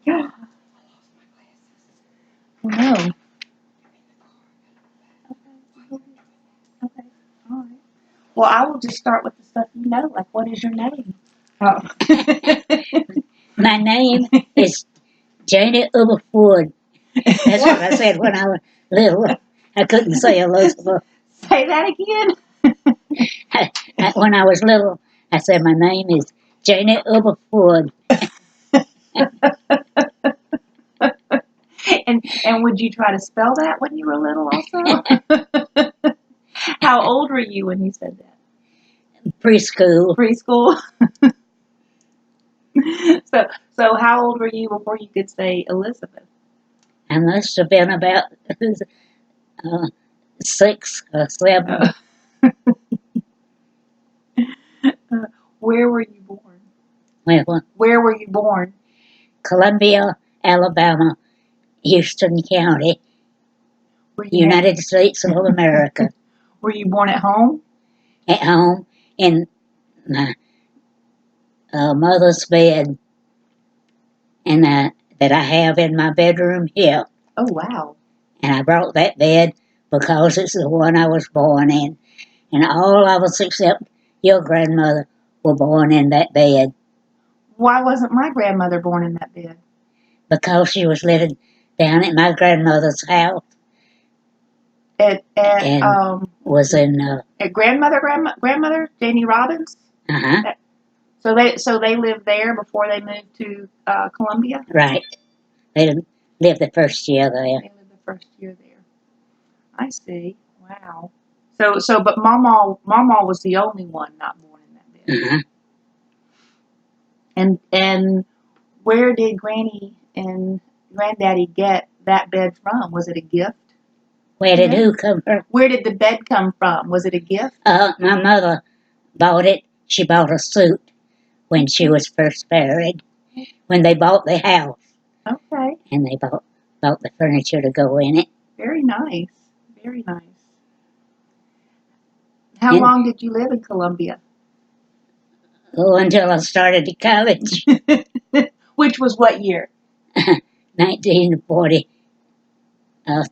Oh, no. Okay. Okay. All right. Well, I will just start with the stuff you know. Like, what is your name? Oh. My name is Janie Ford. That's what I said when I was little. I couldn't say Elizabeth. Say that again. When I was little, I said my name is Janie Ford. And would you try to spell that when you were little also? How old were you when you said that? Preschool. Preschool. So how old were you before you could say Elizabeth? I must have been about 6 or 7. Where were you born? Well, Where were you born? Columbia, Alabama, Houston County, Were you United States of America. Were you born at home? At home in my mother's bed, and that I have in my bedroom here. Oh, wow. And I brought that bed because it's the one I was born in. And all of us except your grandmother were born in that bed. Why wasn't my grandmother born in that bed? Because she was living down at my grandmother's house. And was in at grandmother Janie Robbins. Uh-huh. So they lived there before they moved to Columbia. Right. They lived the first year there. They lived the first year there. I see. Wow. But Mama was the only one not born in that bed. Uh-huh. And where did Granny and Granddaddy get that bed from? Was it a gift? Where did who come from? Where did the bed come from? Was it a gift? My mother bought it. She bought a suit when she was first married, when they bought the house. Okay. And they bought the furniture to go in it. Very nice. Very nice. How long did you live in Columbia? Oh, until I started to college. Which was what year? 1940.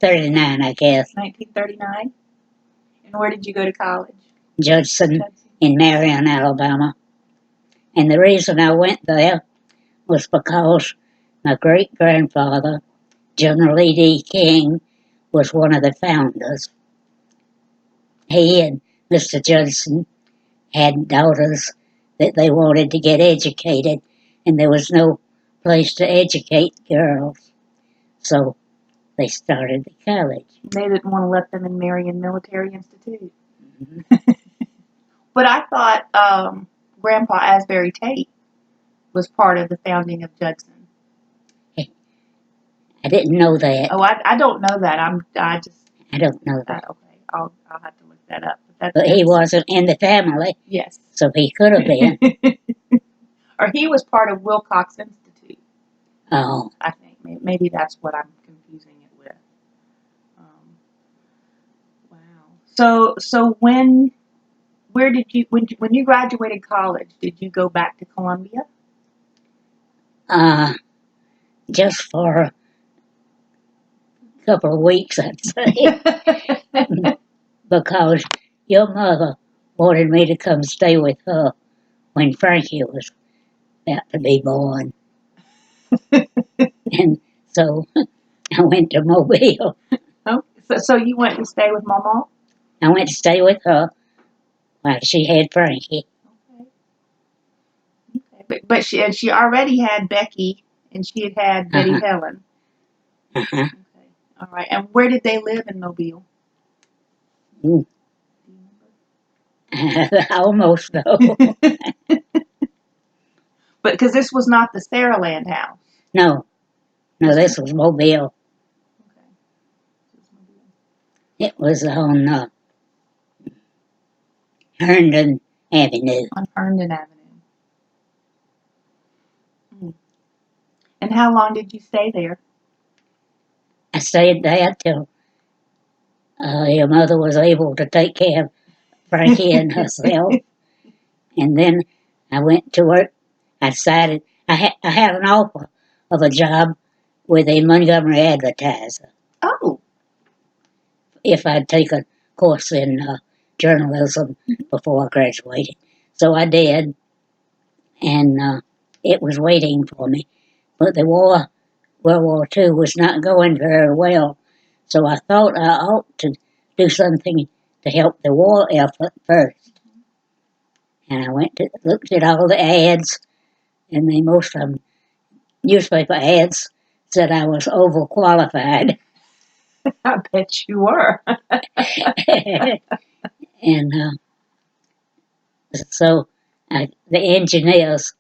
39, I guess. 1939? And where did you go to college? Judson in Marion, Alabama. And the reason I went there was because my great-grandfather, General E.D. King, was one of the founders. He and Mr. Judson had daughters that they wanted to get educated, and there was no place to educate girls. So they started the college. They didn't want to let them in Marion Military Institute. Mm-hmm. But I thought Grandpa Asbury Tate was part of the founding of Judson. I didn't know that. Oh, I don't know that. I don't know that. Okay, I'll have to look that up. But he wasn't in the family. Yes. So he could have been. Or he was part of Wilcox Institute. Oh. I think maybe that's what I'm confusing it with. Wow. So when you graduated college, did you go back to Columbia? Just for a couple of weeks, I'd say. Because your mother wanted me to come stay with her when Frankie was about to be born. And so I went to Mobile. Oh, so you went to stay with Mama? I went to stay with her while she had Frankie. Okay. But she already had Becky, and she had Betty Helen. Uh-huh. Okay. All right. And where did they live in Mobile? I almost know. But because this was not the Saraland house. No, this was Mobile. Okay. It was on Herndon Avenue. On Herndon Avenue. And how long did you stay there? I stayed there till your mother was able to take care of Frankie and herself. And then I went to work. I decided I had an offer of a job with a Montgomery Advertiser Oh. if I'd take a course in journalism before I graduated. So I did, and it was waiting for me. But the World War II, was not going very well, so I thought I ought to do something to help the war effort first. And I looked at all the ads, and most of them, newspaper ads, said I was overqualified. I bet you were. And so the engineers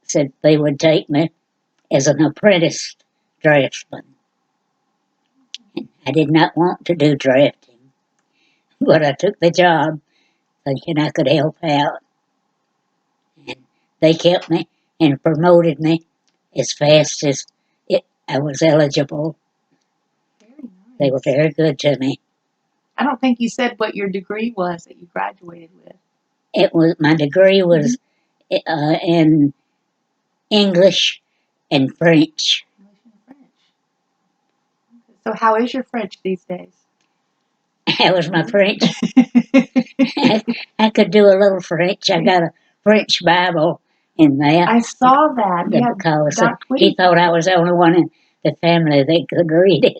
said they would take me as an apprentice draftsman. I did not want to do drafting, but I took the job thinking I could help out. And they kept me and promoted me as fast as I was eligible. Very nice. They were very good to me. I don't think you said what your degree was that you graduated with. My degree was in English and French. English and French. So how is your French these days? That was my French. I could do a little French. I got a French Bible in there. I saw that. Yeah, because he thought I was the only one in the family that could read it.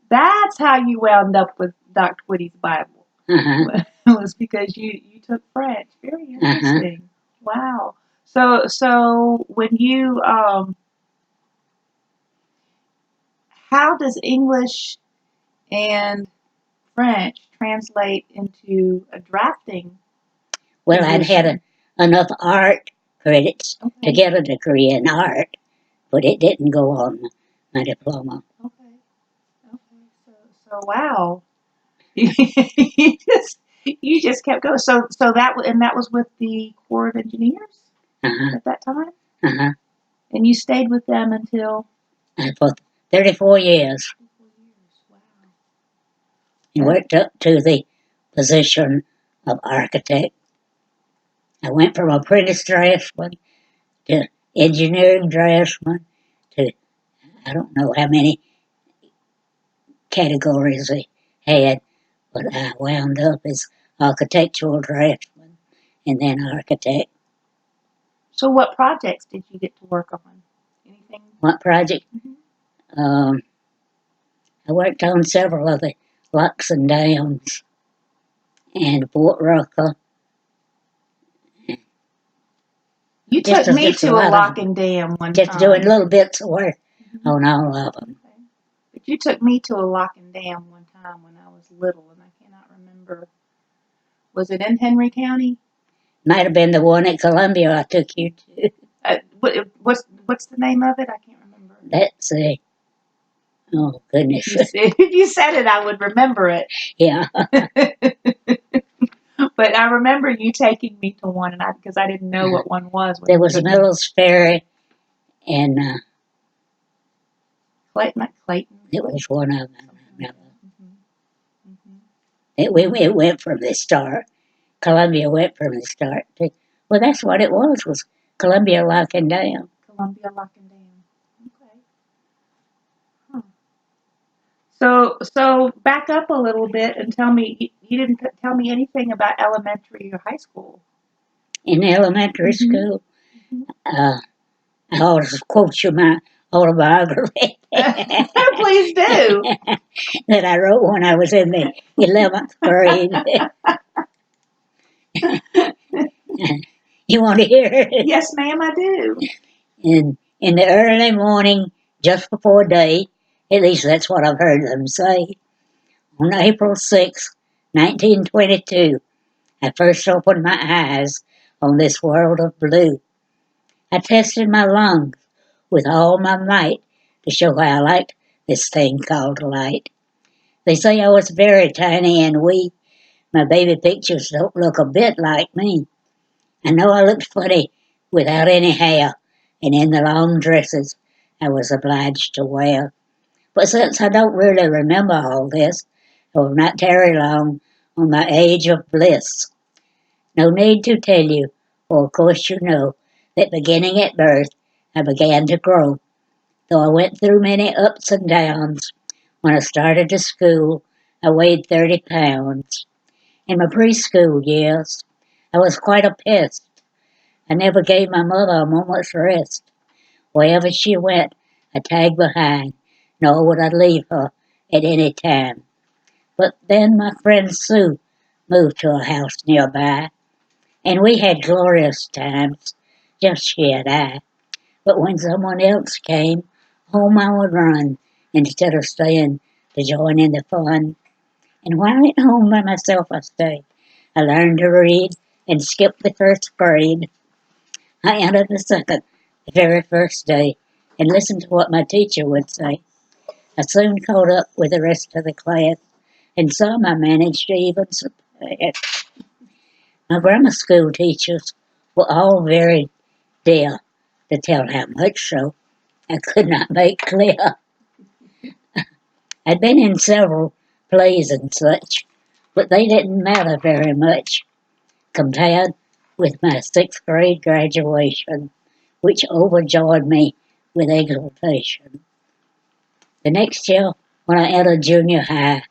That's how you wound up with Doc Twitty's Bible. Uh-huh. It was because you took French. Very interesting. Uh-huh. Wow. So when you how does English and French translate into a drafting? Well, I'd had enough art credits to get a degree in art, but it didn't go on my diploma. Okay. So wow. you just kept going. So that was with the Corps of Engineers at that time. And you stayed with them until for 34 years. 34 years. Wow. And worked up to the position of architect. I went from apprentice draftsman to engineering draftsman to I don't know how many categories they had, but I wound up as architectural draftsman and then architect. So what projects did you get to work on? Anything? What project? I worked on several of the locks and dams and Fort Rucker. You took me to a lock and dam one time. Just doing little bits of work on all of them. Okay. But you took me to a lock and dam one time when I was little, and I cannot remember. Was it in Henry County? Might have been the one at Columbia I took you to. What's the name of it? I can't remember. That's oh goodness. If you said it, I would remember it. Yeah. But I remember you taking me to one, and because I didn't know what one was. There was Mills Ferry, and Clayton. It was one of them. I remember. It went from the start. Columbia went from the start. Well, that's what it was Columbia Lock and Dam. Columbia Lock and Dam. Okay. Huh. So back up a little bit and tell me, you didn't tell me anything about elementary or high school. In elementary school, I always quote you my autobiography. Please do. That I wrote when I was in the 11th grade. You want to hear it? Yes, ma'am, I do. In the early morning, just before day, at least that's what I've heard them say, on April 6, 1922, I first opened my eyes on this world of blue. I tested my lungs with all my might to show how I liked this thing called light. They say I was very tiny and weak. My baby pictures don't look a bit like me. I know I looked funny without any hair and in the long dresses I was obliged to wear. But since I don't really remember all this, I will not tarry long on my age of bliss. No need to tell you, for of course you know, that beginning at birth I began to grow. Though I went through many ups and downs, when I started to school, I weighed 30 pounds. In my preschool years, I was quite a pest. I never gave my mother a moment's rest. Wherever she went, I tagged behind, nor would I leave her at any time. But then my friend Sue moved to a house nearby, and we had glorious times, just she and I. But when someone else came, home I would run instead of staying to join in the fun. And while at home by myself I stayed, I learned to read and skipped the first grade. I entered the second the very first day and listened to what my teacher would say. I soon caught up with the rest of the class, and some I managed to even surpass. My grammar school teachers were all very dear to tell how much so I could not make clear. I'd been in several plays and such, but they didn't matter very much compared with my sixth grade graduation, which overjoyed me with exultation. The next year, when I entered junior high,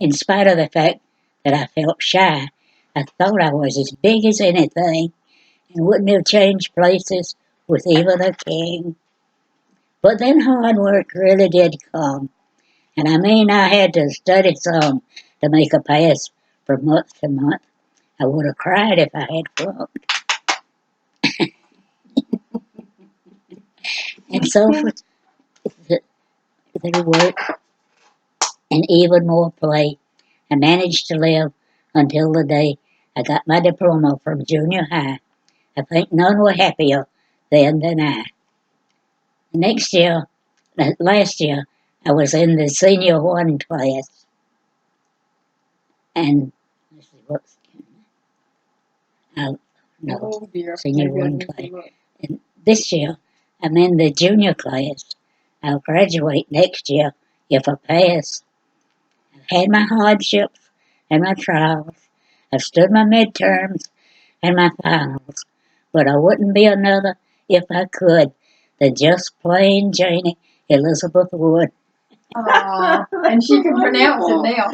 in spite of the fact that I felt shy, I thought I was as big as anything and wouldn't have changed places with even a king. But then hard work really did come, and I mean I had to study some to make a pass from month to month. I would have cried if I had flunked. And so through work and even more play, I managed to live until the day I got my diploma from junior high. I think none were happier then than I. Last year, I was in the senior one class, and let's see what's no, Oh dear. senior Maybe I one need to class. look. And this year, I'm in the junior class. I'll graduate next year if I pass. I've had my hardships and my trials. I've stood my midterms and my finals, but I wouldn't be another if I could than just plain Janie Elizabeth Wood. And she can pronounce it now.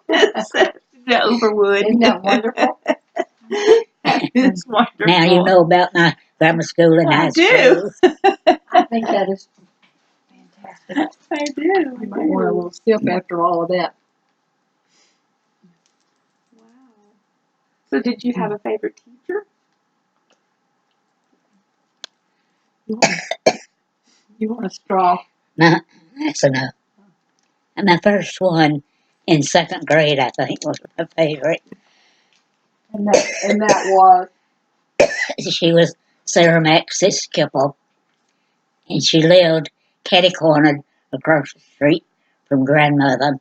That's good. The Overwood. Isn't that wonderful? It's wonderful. Now you know about my grammar school and I high do. school. I think that is fantastic. I do. You might want a little sip after all of that. Wow. So, did you have a favorite teacher? You want a straw? That's enough. And my first one in second grade, I think, was my favorite. And that was. She was Sarah Max's Skipper, and she lived catty-cornered across the street from grandmother.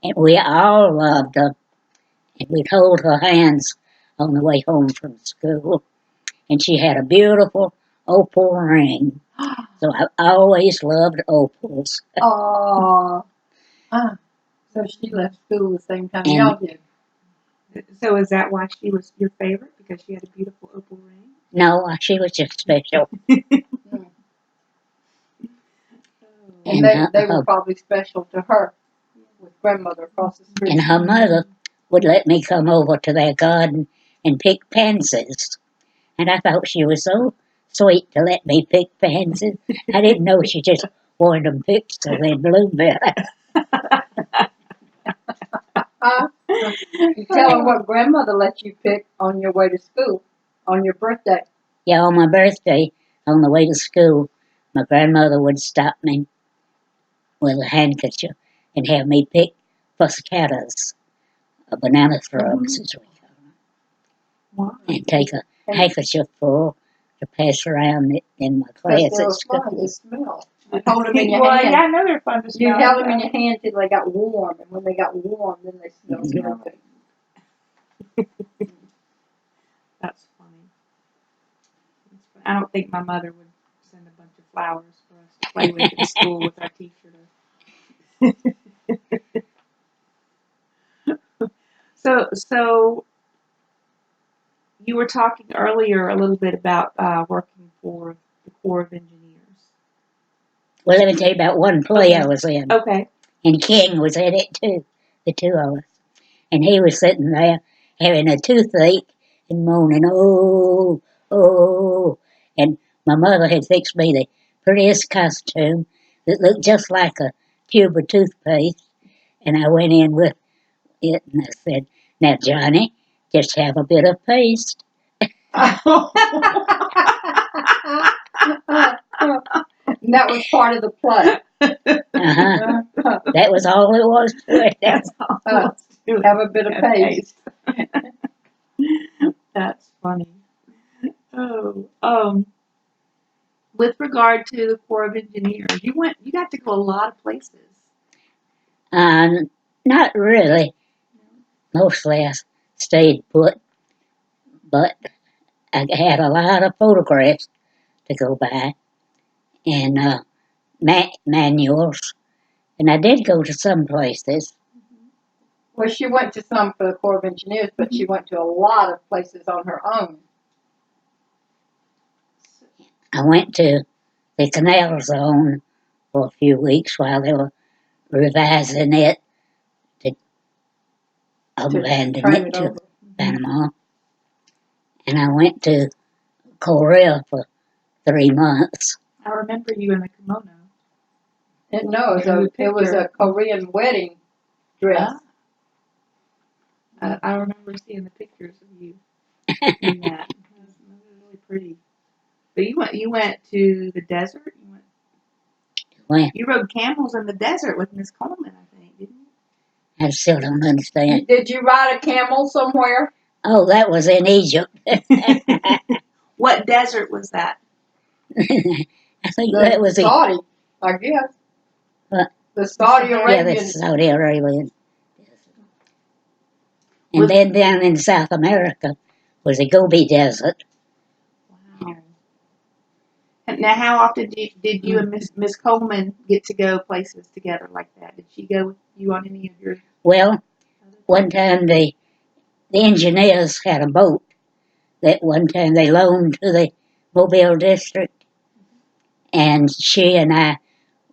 And we all loved her, and we'd hold her hands on the way home from school. And she had a beautiful opal ring, so I always loved opals. Oh. So she left school the same time And- y'all did. So, is that why she was your favorite? Because she had a beautiful opal ring? No, she was just special. And they were probably special to her with grandmother across the street. And her mother would let me come over to their garden and pick pansies. And I thought she was so sweet to let me pick pansies. I didn't know she just wanted them picked so they'd bloom better. You tell her what grandmother let you pick on your way to school, on your birthday. Yeah, on my birthday, on the way to school, my grandmother would stop me with a handkerchief and have me pick fuscatas, banana thrubs, as we call them, Wow. and take a handkerchief full to pass around in my class Because they at were school. fun to smell. You hold them in your Well, hand. yeah, I know they're fun to smell. You held them in your hand till they got warm, and when they got warm, then they smelled good. That's funny. I don't think my mother would send a bunch of flowers for us to play with in school with our teacher. So you were talking earlier a little bit about working for the Corps of Engineers. Well, let me tell you about one play Okay. I was in. Okay. And King was in it too, the two of us. And he was sitting there having a toothache and moaning, oh, oh. And my mother had fixed me the prettiest costume that looked just like a tube of toothpaste. And I went in with it and I said, now, Johnny, just have a bit of paste. And that was part of the play. Uh-huh. That was all it was to it. That's all it was to it. Have a bit of paste. That's funny. Oh, with regard to the Corps of Engineers, you got to go a lot of places. Not really. Mostly I stayed put, but I had a lot of photographs to go by and manuals, and I did go to some places. Well, she went to some for the Corps of Engineers, but she went to a lot of places on her own. I went to the canal zone for a few weeks while they were revising it to abandon Turn it it to over. Panama. And I went to Korea for 3 months. I remember you in the kimono. No, it was a Korean wedding dress. I remember seeing the pictures of you in that. It was really pretty. But you went to the desert. You rode camels in the desert with Miss Coleman, I think, didn't you? I still don't understand. Did you ride a camel somewhere? Oh, that was in Egypt. What desert was that? I think that was Saudi, I guess. What? The Saudi Yeah, Arabian. that's Saudi Arabian. And then down in South America was the Gobi Desert. Wow. Now, how often did you and Miss Coleman get to go places together like that? Did she go with you on any of your? Well, one time the engineers had a boat that one time they loaned to the Mobile District, and she and I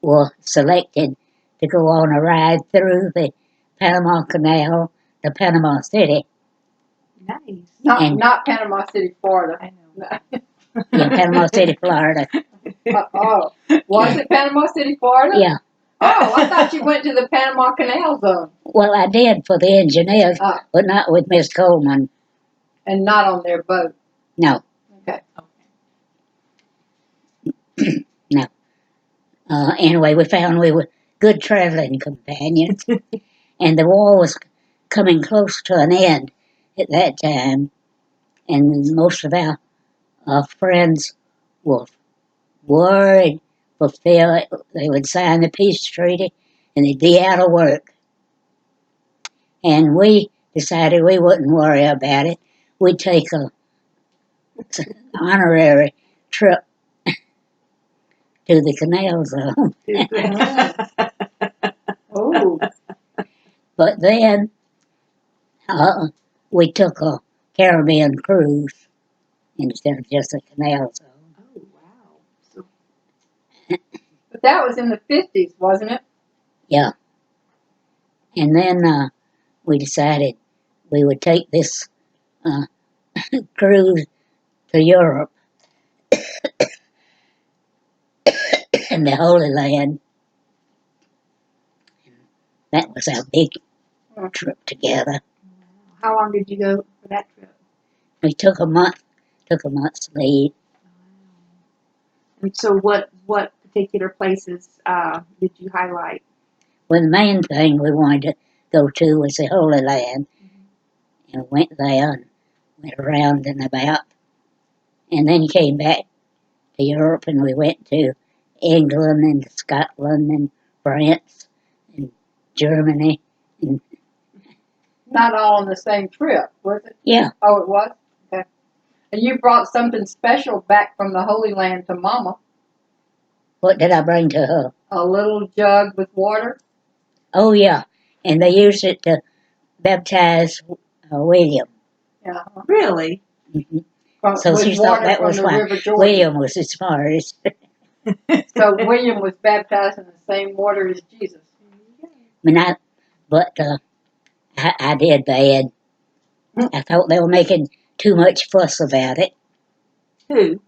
were selected to go on a ride through the Panama Canal to Panama City. Nice. Not Panama City, Florida. I know. Yeah, Panama City, Florida. Oh, was it Panama City, Florida? Yeah. Oh, I thought you went to the Panama Canal Zone. Well, I did for the engineers, but not with Miss Coleman. And not on their boat? No. Okay. No. Anyway, we found we were good traveling companions, and the war was coming close to an end at that time, and most of our friends were worried for fear they would sign the peace treaty and they'd be out of work. And we decided we wouldn't worry about it. We'd take a honorary trip to the canal zone. Oh. But then we took a Caribbean cruise instead of just a canal zone. Oh, wow. But that was in the 50s, wasn't it? Yeah. And then we decided we would take this cruise to Europe and the Holy Land. That was our big trip together. How long did you go for that trip? We took a month's leave. And so what particular places did you highlight? Well, the main thing we wanted to go to was the Holy Land. And went there and went around and about. And then came back to Europe and we went to England and Scotland and France and Germany. And not all on the same trip, was it? Yeah. Oh, it was? Okay. And you brought something special back from the Holy Land to Mama. What did I bring to her? A little jug with water. Oh, yeah. And they used it to baptize William. Yeah. Really? Mm-hmm. So she thought that was why William was the smartest. So William was baptized in the same water as Jesus. I did bad. I thought they were making too much fuss about it. Who?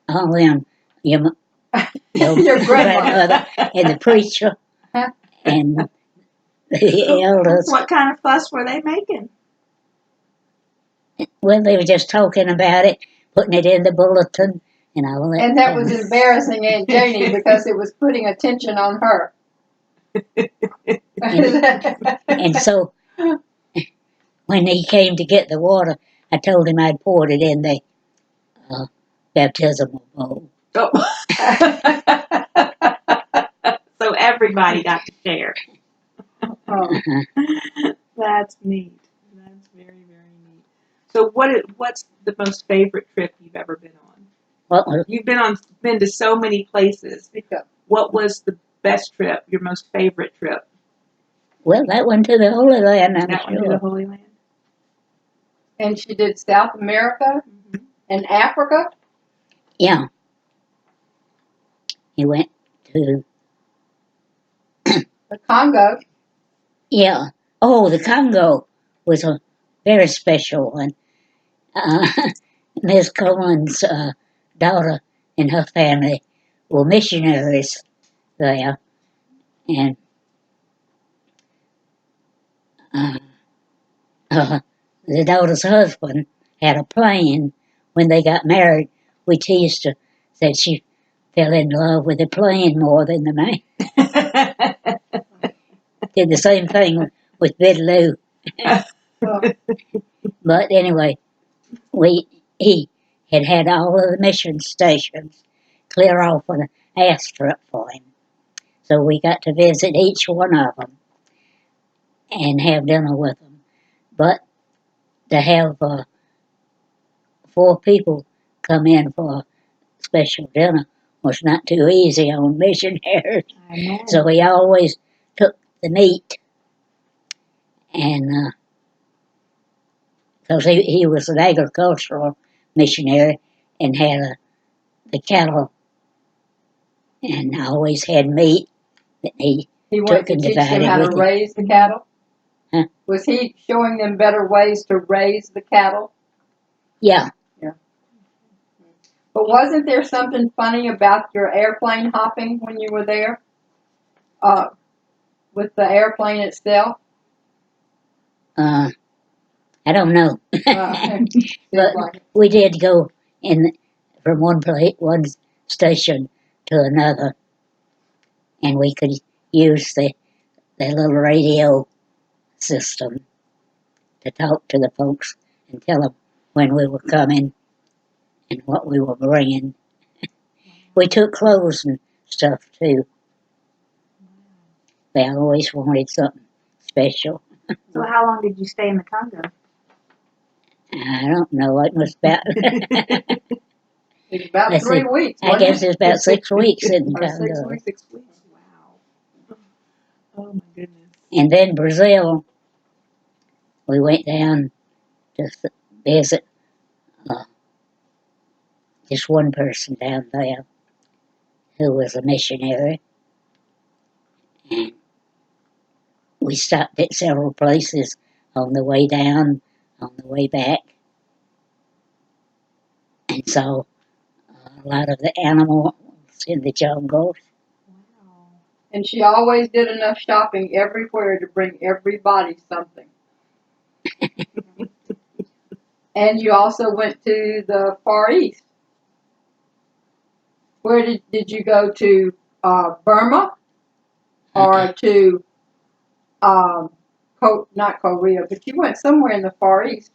All them, your, Your grandmother. and the preacher and the elders. What kind of fuss were they making? Well, they were just talking about it, putting it in the bulletin, and all that. And that was embarrassing Aunt Janie because it was putting attention on her. And so when he came to get the water, I told him I'd poured it in the baptismal bowl. Oh. So everybody got to share. Oh. That's neat. That's very, very neat. So what's the most favorite trip you've ever been on? Well, You've been to so many places. What was the best trip? Your most favorite trip? well, that one to the Holy Land, I'm That one to sure. the Holy Land. And she did South America and Africa. Yeah. He went to The Congo. Yeah. Oh, the Congo was a very special one. Miss Cohen's daughter and her family were missionaries there, and the daughter's husband had a plane. When they got married, we teased her that she fell in love with the plane more than the man. Did the same thing with Bidloo. But anyway, he had all of the mission stations clear off an airstrip for him. So we got to visit each one of them and have dinner with them. But to have 4 people come in for a special dinner was not too easy on missionaries. So he always took the meat, and because he was an agricultural missionary and had the cattle, and always had meat that he went to teach them how to raise the cattle. Huh? Was he showing them better ways to raise the cattle? Yeah. But wasn't there something funny about your airplane hopping when you were there? With the airplane itself? I don't know. But we did go from one station to another, and we could use the little radio system to talk to the folks and tell them when we were coming and what we were bringing. We took clothes and stuff too. They always wanted something special. So how long did you stay in the Congo? I don't know. It was about. It's about 3 weeks. I guess it's about 6 weeks in the Congo. 6 weeks. 6 weeks. Wow. Oh my goodness. And then Brazil, we went down to visit just one person down there who was a missionary. And we stopped at several places on the way down, on the way back, and saw a lot of the animals in the jungles. Wow. And she always did enough shopping everywhere to bring everybody something. And you also went to the Far East. Where did you go to? Burma, or to not Korea, but you went somewhere in the Far East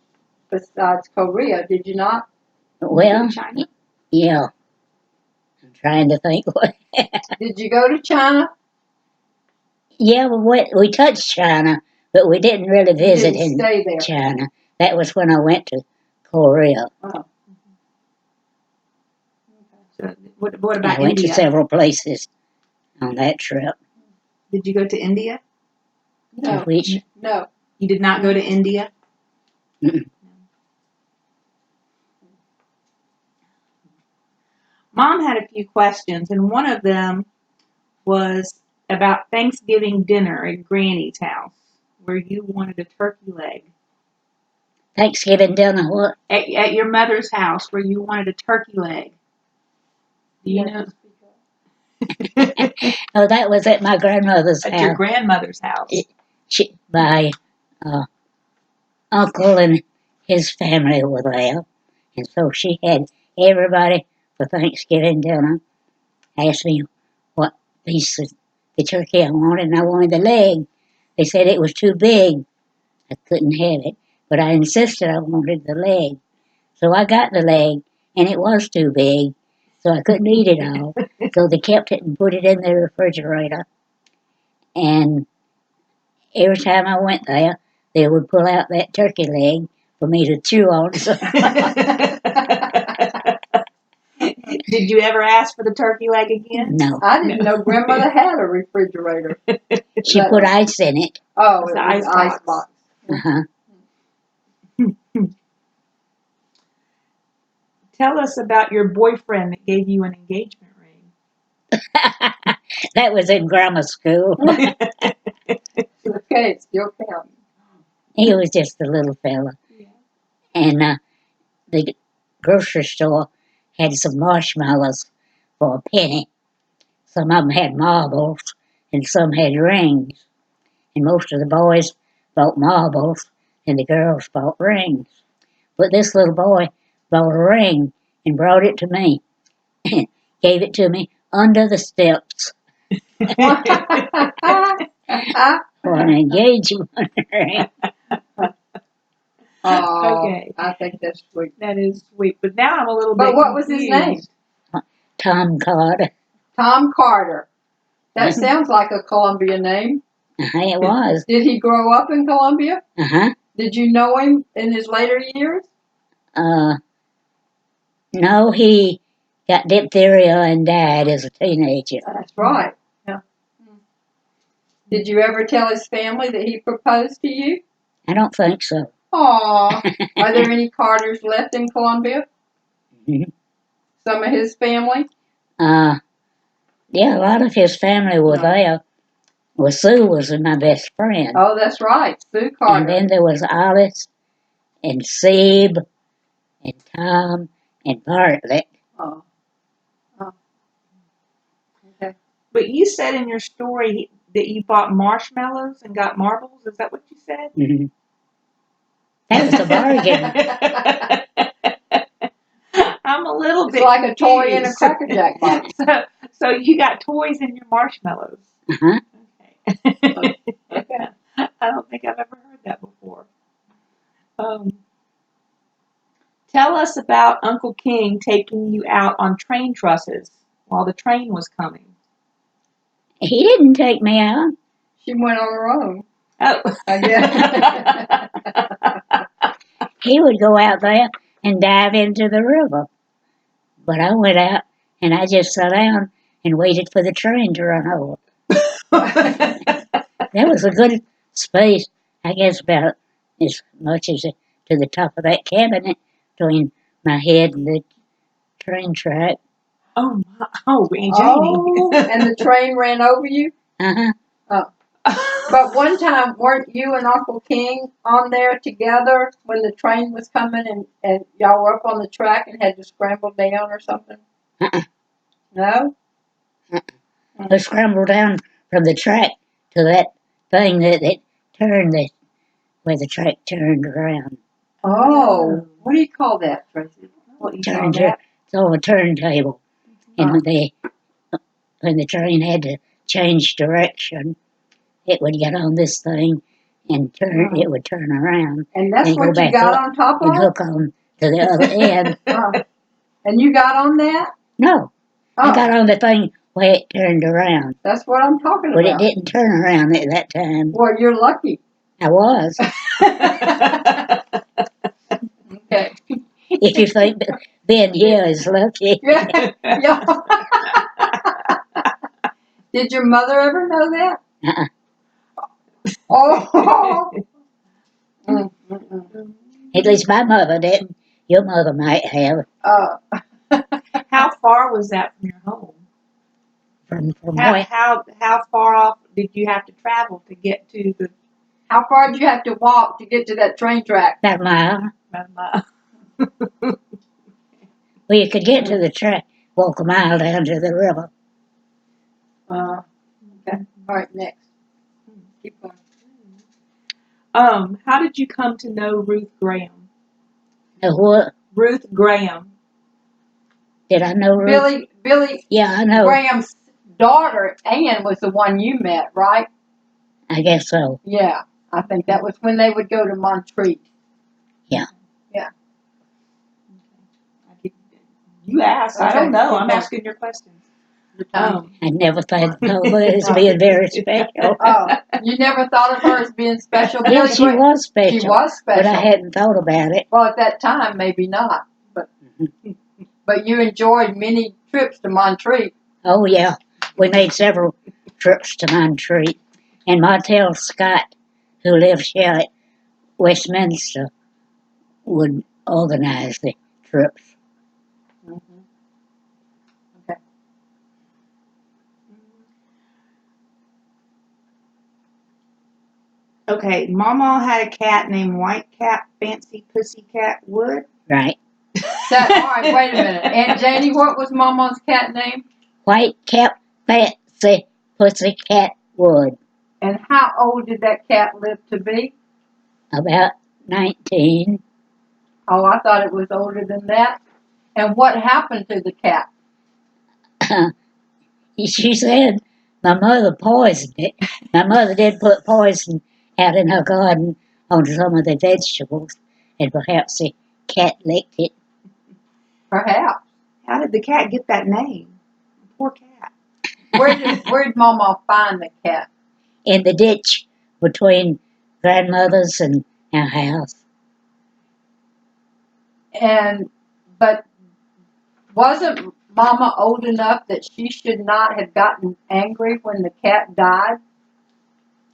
besides Korea, did you not? Well, China? Yeah. I'm trying to think what. Did you go to China? Yeah, we touched China, but we didn't really visit in stay there. China. That was when I went to Korea. Oh. So what about I went India? to several places on that trip. Did you go to India? No. To which? No. You did not go to India? Mm-mm. Mom had a few questions, and one of them was about Thanksgiving dinner at Granny's house, where you wanted a turkey leg. Thanksgiving dinner, what? At your mother's house, where you wanted a turkey leg. Do you know? Oh, that was at my grandmother's At your house. grandmother's house. My uncle and his family were there. And so she had everybody for Thanksgiving dinner. Asked me what piece of the turkey I wanted, and I wanted the leg. They said it was too big. I couldn't have it. But I insisted I wanted the leg. So I got the leg, and it was too big, so I couldn't eat it all. So they kept it and put it in the refrigerator. And every time I went there, they would pull out that turkey leg for me to chew on. So Did you ever ask for the turkey leg again? no. I didn't know grandmother had a refrigerator. She put ice in it. Oh, It's it the was ice ice box. box. Uh-huh. Tell us about your boyfriend that gave you an engagement ring. That was in grammar school. Okay, it's still counting. He was just a little fella. Yeah. And the grocery store had some marshmallows for a penny. Some of them had marbles, and some had rings. And most of the boys bought marbles, and the girls bought rings. But this little boy bought a ring and brought it to me. Gave it to me under the steps for an engagement ring. Oh, Okay. I think that's sweet. That is sweet. But now I'm a little bit But what was his name? Tom Carter. Tom Carter. That Mhm. sounds like a Columbia name. It was. Did he grow up in Columbia? Uh-huh. Did you know him in his later years? No, he got diphtheria and died as a teenager. That's right. Yeah. Did you ever tell his family that he proposed to you? I don't think so. Aw. Are there any Carters left in Columbia? Mhm. Some of his family? Yeah, a lot of his family were there. Well, Sue was my best friend. Oh, that's right. Sue And Carter. then there was Alice and Sebe and Tom and Bartlett. Oh. Oh. Okay. But you said in your story that you bought marshmallows and got marbles. Is that what you said? Mm-hmm. That was a bargain. I'm a little It's bit like a toy in a confused. Cracker Jack box. So you got toys in your marshmallows. Uh-huh. Okay. Okay. I don't think I've ever heard that before. Tell us about Uncle King taking you out on train trusses while the train was coming. He didn't take me out. She went on her own. Oh. I guess. He would go out there and dive into the river. But I went out and I just sat down and waited for the train to run over. That was a good space, I guess about as much as to the top of that cabinet between my head and the train track. Oh, my. Oh, Janie. Oh, and the train ran over you? Uh-huh. But one time, weren't you and Uncle King on there together when the train was coming and y'all were up on the track and had to scramble down or something? Uh-uh. No? I scrambled down from the track to that thing that turned where the track turned around. Oh, what do you call that, Tracy? What you Turned call that? It's on a turntable. And when the train had to change direction, it would get on this thing and turn. It would turn around. And that's and what go you back got up on top and of? hook on to the other end. And you got on that? No, I got on the thing where it turned around. That's what I'm talking But about. it didn't turn around at that time. Well, you're lucky. I was. Okay. If you think being here is lucky. Yeah. Yeah. Did your mother ever know that? Uh-uh. Oh. At least my mother didn't. Your mother might have. How How far was that from your home? From How, where? how far off did you have to travel to get to the How far did you have to walk to get to that train track? About a mile. Mama? Well, you could get to the track, walk a mile down to the river. Okay. All right, next. Keep going. How did you come to know Ruth Graham? Now, what? Ruth Graham. Did I know Ruth? Billy Yeah, I know. Graham's daughter, Ann, was the one you met, right? I guess so. Yeah. I think that was when they would go to Montreat. Yeah. Yeah. You asked. I Okay, don't know. keep I'm going. asking your questions. Your time. I never thought of her as being very special. Oh, you never thought of her as being special? Yeah, Billy she Graham. was special. She was special. But I hadn't thought about it. Well, at that time, maybe not. But you enjoyed many trips to Montreat. Oh, yeah. We made several trips to Montreat. And Martell Scott, who lives here at Westminster, would organize the trips. Mm-hmm. Okay. Okay, Mama had a cat named White Cat Fancy Pussycat Wood. Right. All right, wait a minute. Aunt Janie, what was Mama's cat name? White Cap Fancy Pussycat Wood. And how old did that cat live to be? About 19. Oh, I thought it was older than that. And what happened to the cat? She said my mother poisoned it. My mother did put poison out in her garden on some of the vegetables, and perhaps the cat licked it. Perhaps. How did the cat get that name? Poor cat. Where did Mama find the cat? In the ditch between grandmother's and our house. But wasn't Mama old enough that she should not have gotten angry when the cat died?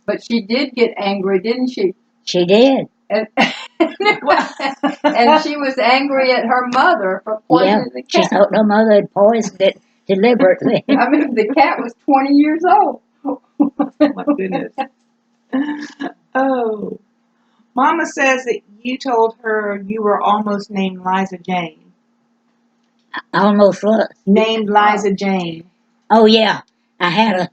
But she did get angry, didn't she? She did. And, and she was angry at her mother for Yeah, poisoning the she cat. thought her mother had poisoned it deliberately. I mean, the cat was 20 years old. My goodness. Oh. Mama says that you told her you were almost named Liza Jane. Almost what? Named Liza Jane. Oh, yeah. I had a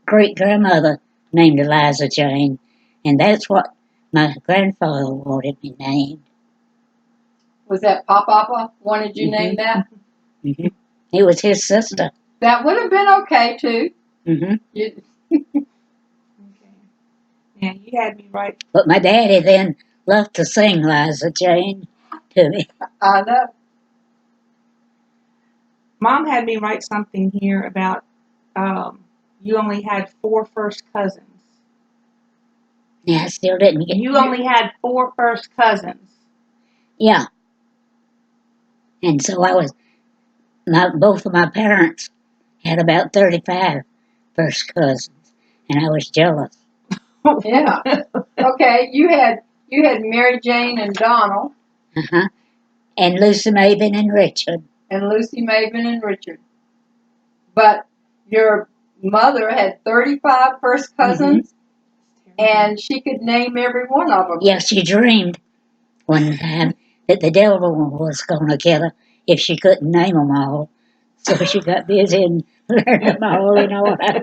great-grandmother named Eliza Jane, and that's what my grandfather wanted me named. Was that Papa wanted you named that? Mm-hmm. It was his sister. That would have been okay, too. Mm-hmm. Okay. Yeah, you had me right. But my daddy then loved to sing Liza Jane to me. I know. Mom had me write something here about you only had 4 first cousins. Yeah, I still didn't get. You only had 4 first cousins. Yeah. And so both of my parents had about 35 first cousins, and I was jealous. Yeah. Okay, you had Mary Jane and Donald. Uh-huh. And Lucy Maven and Richard. And Lucy Maven and Richard. But your mother had 35 first cousins, and she could name every one of them. Yeah, she dreamed one time that the devil was going to get her if she couldn't name them all. So she got busy and learned them all in order.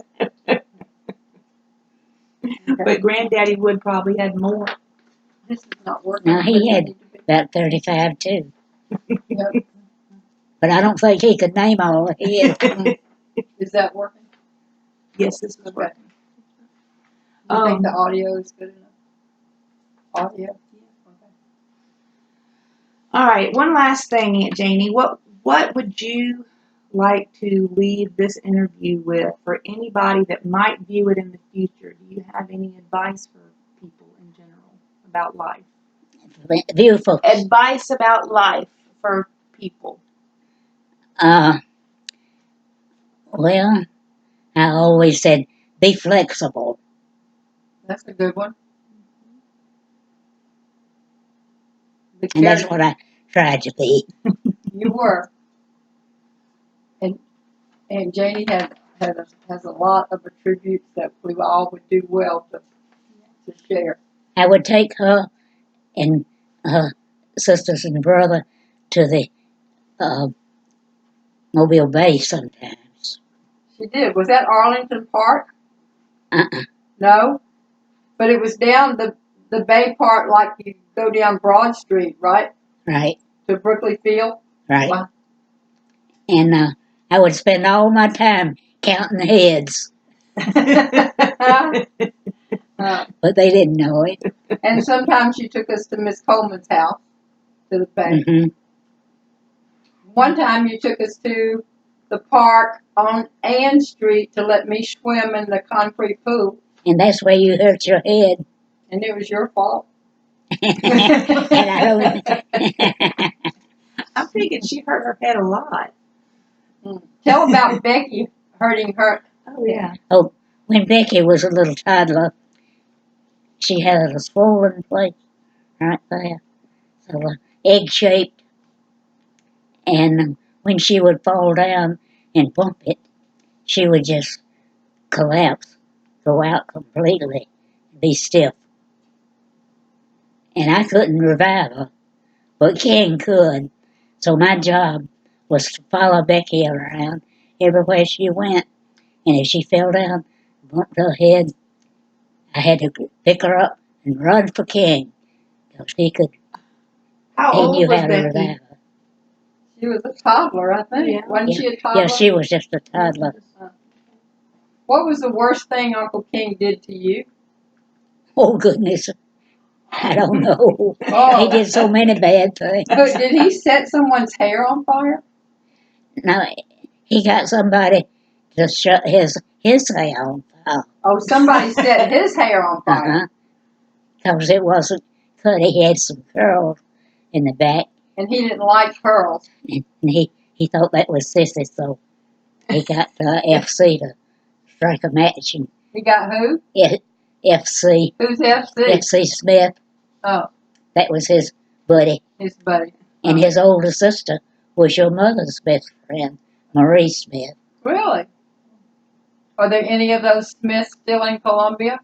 But Granddaddy Wood probably had more. This is not working. Now, he had about 35 too. Yep. But I don't think he could name all of his. Is that working? Yes, this is Okay. working. You think the audio is good enough? Audio? Okay. All right, one last thing, Aunt Janie. What would you like to leave this interview with for anybody that might view it in the future? Do you have any advice for people in general about life? Beautiful. Advice about life for people. Well, I always said, be flexible. That's a good one. And that's what I tried to be. You were. And Janie has a lot of attributes that we all would do well to share. I would take her and her sisters and brother to the uh, Mobile Bay sometimes. She did. Was that Arlington Park? Uh-uh. No, but it was down the Bay part, like you go down Broad Street, right, Right, to Brookley Field. right. Wow. And I would spend all my time counting the heads, but they didn't know it. And sometimes she took us to Miss Coleman's house, to the Bay. Hmm. One time you took us to the park on Ann Street to let me swim in the concrete pool, And that's where you hurt your head. and it was your fault. And I don't. I'm thinking she hurt her head a lot. Tell about Becky hurting her. Oh yeah. Oh, when Becky was a little toddler, she had a swollen place right there, so egg shaped. And when she would fall down and bump it, she would just collapse, go out completely, be stiff. And I couldn't revive her, but Ken could. So my job was to follow Becky around everywhere she went. And if she fell down, bumped her head, I had to pick her up and run for King, because he How old knew was how to Becky? revive her. She was a toddler, I think. Yeah. Wasn't she a toddler? Yeah, she was just a toddler. What was the worst thing Uncle King did to you? Oh, goodness. I don't know. Oh. He did so many bad things. But did he set someone's hair on fire? No, he got somebody to shut his hair on fire. Oh, somebody set his hair on fire. Because it wasn't cut. He had some curls in the back, And he didn't like curls. and he thought that was sissy, so he got FC to strike a match. And He got who? FC, Who's FC? FC Smith, Oh, that was his buddy. his buddy. And his older sister was your mother's best friend, Marie Smith. Really? Are there any of those Smiths still in Columbia?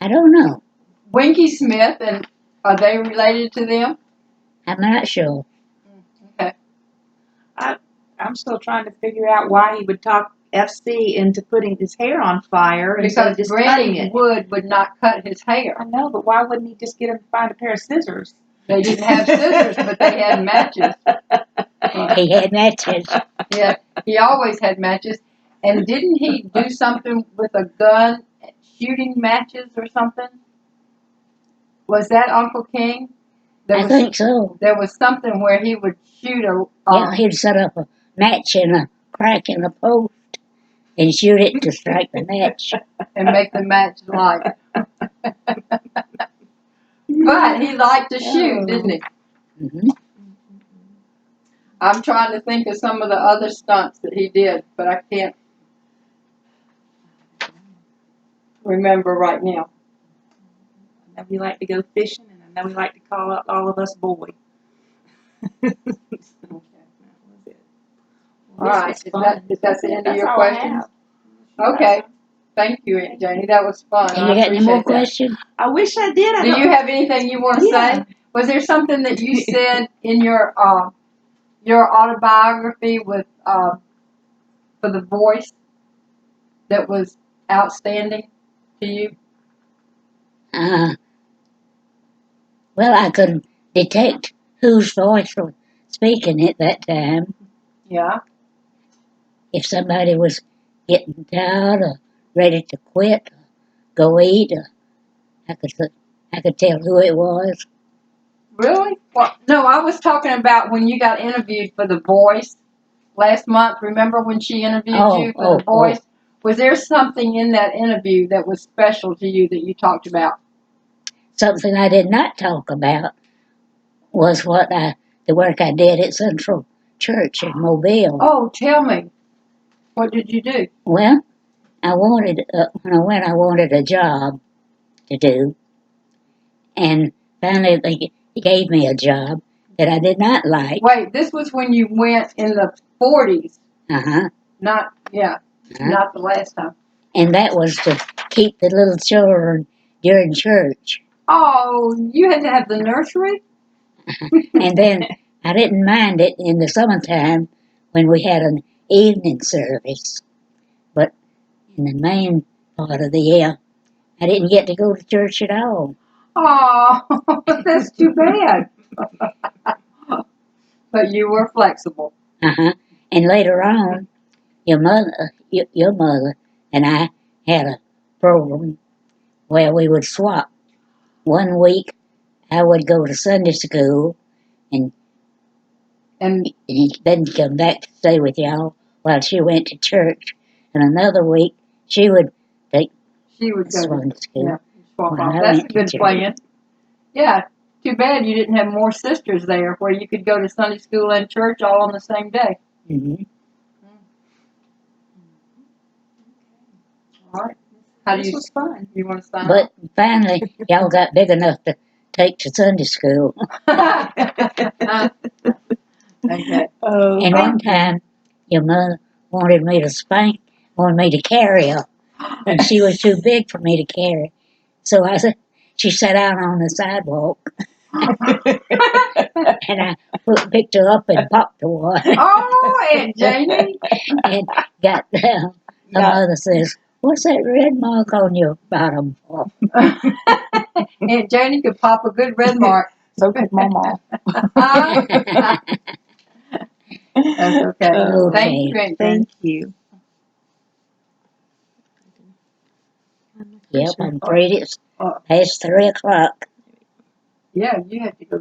I don't know. Winky Smith, and are they related to them? I'm not sure. Okay. I'm still trying to figure out why he would talk FC into putting his hair on fire instead of Because just cutting Granny it. Wood would not cut his hair. I know, but why wouldn't he just get him to find a pair of scissors? They didn't have scissors, but they had matches. He had matches. Yeah, he always had matches. And didn't he do something with a gun, shooting matches or something? Was that Uncle King? I think so. There was something where he would shoot a. Yeah, he'd set up a match in a crack in a post and shoot it to strike the match. And make the match light. But he liked to shoot, didn't he? Hmm. I'm trying to think of some of the other stunts that he did, but I can't remember right now. I know he liked to go fishing, and I know he liked to call up all of us boy. That was it. All right, is that the end of your all I questions? have. Okay. Thank you, Aunt Janie. That was fun. You got any more questions? I wish I did. Do you have anything you want to Yeah. say? Was there something that you said in your autobiography with for the voice that was outstanding to you? Well, I could detect whose voice was speaking at that time. Yeah. If somebody was getting tired or ready to quit, or go eat, or I could tell who it was. Really? Well, no, I was talking about when you got interviewed for The Voice last month. Remember when she interviewed you for The Voice? Was there something in that interview that was special to you that you talked about? Something I did not talk about was the work I did at Central Church in Mobile. Oh, tell me. What did you do? Well, when I went, I wanted a job to do, and finally they gave me a job, that I did not like. Wait, this was when you went in the 40s. Uh-huh. Not, yeah, Uh-huh. not the last time. And that was to keep the little children during church. Oh, you had to have the nursery? And then I didn't mind it in the summertime when we had an evening service. But in the main part of the year, I didn't get to go to church at all. Oh, that's too bad. But you were flexible. Uh-huh. And later on, your mother and I had a program where we would swap. One week I would go to Sunday school and then come back to stay with y'all while she went to church. And another week she would take She would go to, Sunday school yeah, swap while off. I That's a went to good church. plan. Yeah, too bad you didn't have more sisters there where you could go to Sunday school and church all on the same day. Mm-hmm. All right. How do This you, was fun. you want to sign But finally, y'all got big enough to take to Sunday school. off? Okay. Oh, And one time, your mother wanted me to carry her, and she was too big for me to carry. So she sat out on the sidewalk, and I picked her up and popped her one. Oh, Aunt Janie. And got down. Her mother says, "What's that red mark on your bottom for?" Aunt Janie could pop a good red mark. so good, Mama. That's okay. Okay. Thank you, Aunt Janie. Thank you. Yep, I'm afraid it's Uh, past 3 o'clock. yeah, you have to go